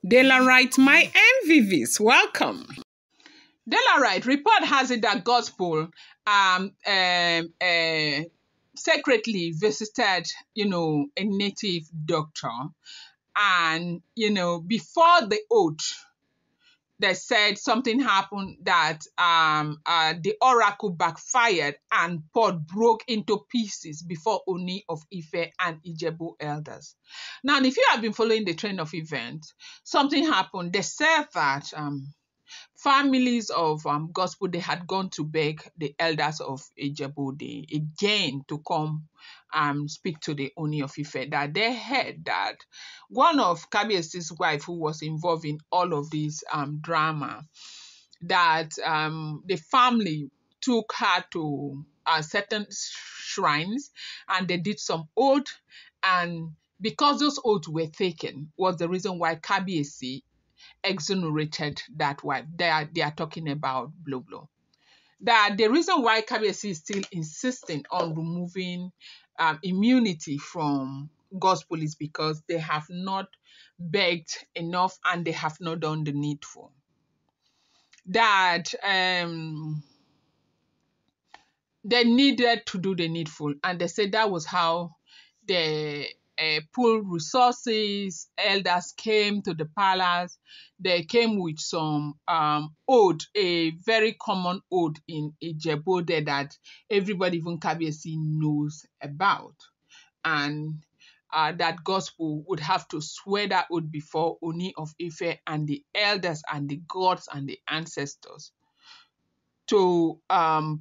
Daylight, my MVVs, welcome. Daylight report has it that gospel secretly visited, a native doctor, and before the oath, they said something happened that the oracle backfired and pot broke into pieces before Ooni of Ife and Ijebu elders. Now, if you have been following the trend of events, something happened. They said that families of gospel, they had gone to beg the elders of Ijebu again to come speak to the Ooni of Ife, that they heard that one of Kabiesi's wife, who was involved in all of this drama, that the family took her to certain shrines and they did some oath, and because those oaths were taken was the reason why Kabiesi exonerated that wife. They are talking about Blow Blow. That the reason why Kabiesi is still insisting on removing immunity from gospel is because they have not begged enough and they have not done the needful. That they needed to do the needful, and they said that was how they pool resources. Elders came to the palace. They came with some ode, a very common ode in Ijebu that everybody, even Kabiesi, knows about. And that gospel would have to swear that oath before Ooni of Ife and the elders and the gods and the ancestors to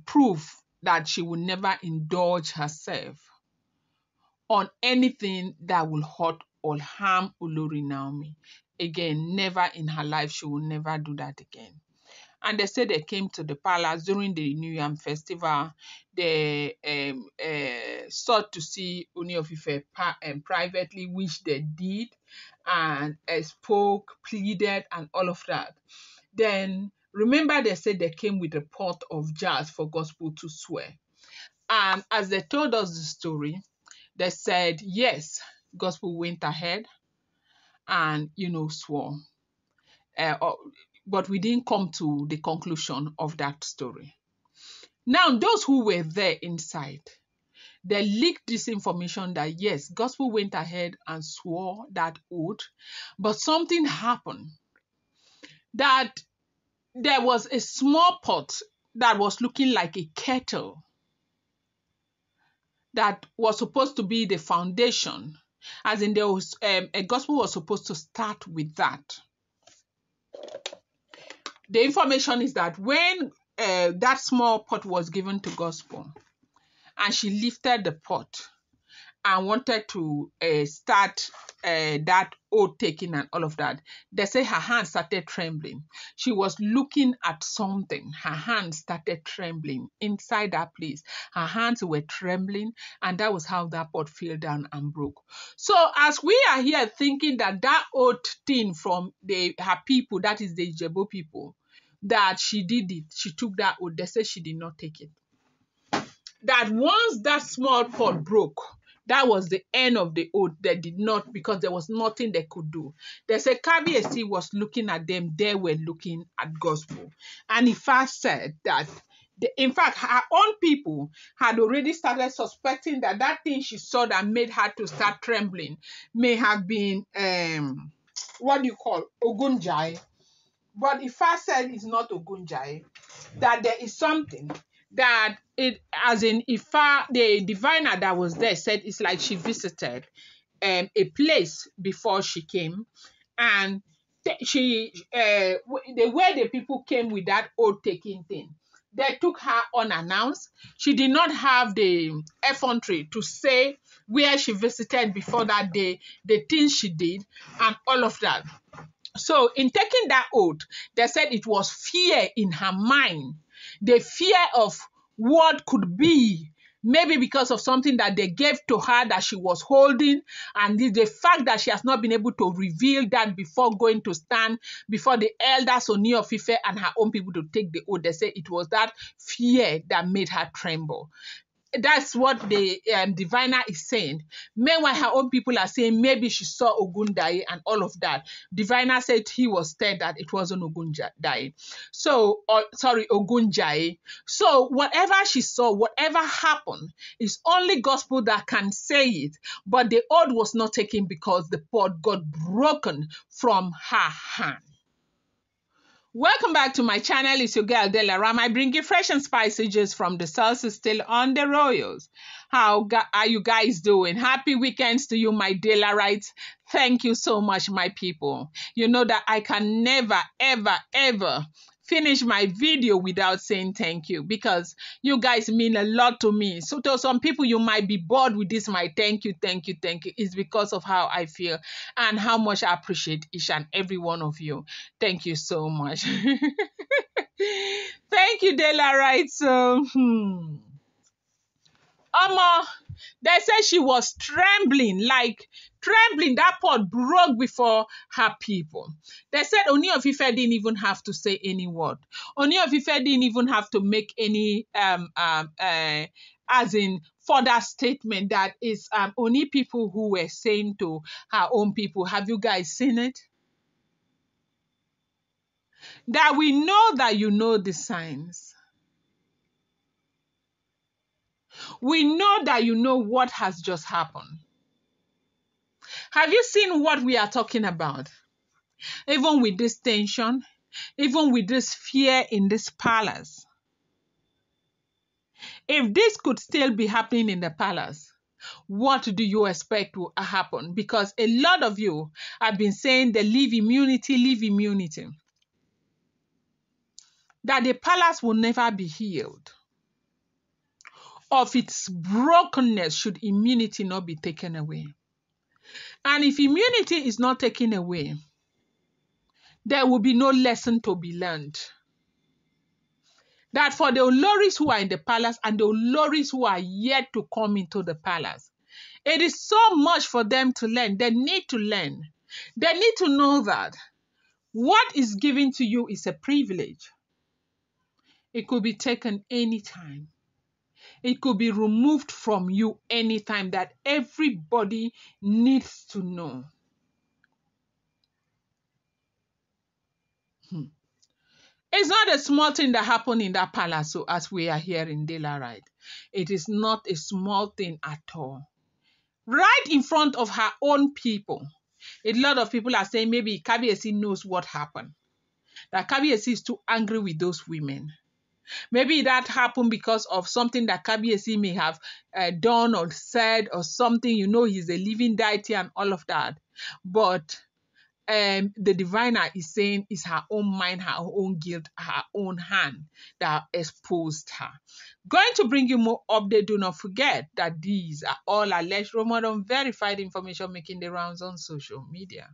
prove that she would never indulge herself on anything that will hurt or harm Olori Naomi. Again, never in her life, she will never do that again. And they said they came to the palace during the New Yam festival. They sought to see Ooni of Ife privately, which they did, and spoke, pleaded, and all of that. Then, remember, they said they came with a pot of jars for gospel to swear. And as they told us the story, they said, yes, gospel went ahead and, swore. But we didn't come to the conclusion of that story. Now, those who were there inside, they leaked this information that, yes, gospel went ahead and swore that oath, but something happened. That there was a small pot that was looking like a kettle that was supposed to be the foundation, as in there was a gospel was supposed to start with that. The information is that when that small pot was given to gospel and she lifted the pot and wanted to start that oath taking and all of that, they say her hand started trembling. She was looking at something. Her hand started trembling inside that place. Her hands were trembling, and that was how that pot fell down and broke. So as we are here thinking that oath thing from her people, that is the Ijebu people, that she did it, she took that oath, they say she did not take it. That once that small pot broke, that was the end of the oath. They did not, because there was nothing they could do. They said Kabiesi was looking at them, they were looking at gospel. And Ifa said that, in fact, her own people had already started suspecting that that thing she saw that made her to start trembling may have been, Ogunjai. But Ifa said it's not Ogunjai, that there is something that it, as in Ifa, the diviner that was there said it's like she visited a place before she came, and the way the people came with that oath taking thing, they took her unannounced. She did not have the effrontery to say where she visited before that day, the things she did, and all of that. So in taking that oath, they said it was fear in her mind, the fear of what could be, maybe because of something that they gave to her that she was holding, and the fact that she has not been able to reveal that before going to stand before the elders, Ooni of Ife, and her own people to take the oath. They say it was that fear that made her tremble. that's what the diviner is saying. Meanwhile, her own people are saying maybe she saw Ogundaye and all of that. Diviner said he was scared that it wasn't Ogundaye. So, sorry, Ogunjaye. So, whatever she saw, whatever happened, is only gospel that can say it. But the oath was not taken because the pot got broken from her hand. Welcome back to my channel. It's your girl Della Ram. I bring you fresh and spicy gist from the sources still on the royals. How are you guys doing? Happy weekends to you, my Dellarites. Thank you so much, my people. You know that I can never, ever, ever finish my video without saying thank you, because you guys mean a lot to me. So to some people, you might be bored with this, my thank you. It's because of how I feel and how much I appreciate each and every one of you. Thank you so much. Thank you, Della. Right. So, they said she was trembling, that pot broke before her people. They said Ooni of Ife didn't even have to say any word. Ooni of Ife didn't even have to make any as in further statement. That is only people who were saying to her own people, have you guys seen it? That we know that you know the signs. We know that you know what has just happened. Have you seen what we are talking about? Even with this tension, even with this fear in this palace. If this could still be happening in the palace, what do you expect will happen? Because a lot of you have been saying the leave immunity. That the palace will never be healed. Of its brokenness should immunity not be taken away. And if immunity is not taken away, there will be no lesson to be learned. That for the Oloris who are in the palace and the Oloris who are yet to come into the palace, it is so much for them to learn. They need to learn. They need to know that what is given to you is a privilege. It could be taken anytime. It could be removed from you anytime. That everybody needs to know. It's not a small thing that happened in that palace, so as we are here in Dela. It is not a small thing at all. Right in front of her own people. A lot of people are saying maybe Kabiyesi knows what happened. That Kabiyesi is too angry with those women. Maybe that happened because of something that Kabiyesi may have done or said or something. You know, he's a living deity and all of that. But the diviner is saying it's her own mind, her own guilt, her own hand that exposed her. Going to bring you more update. Do not forget that these are all alleged, rumored, unverified information making the rounds on social media.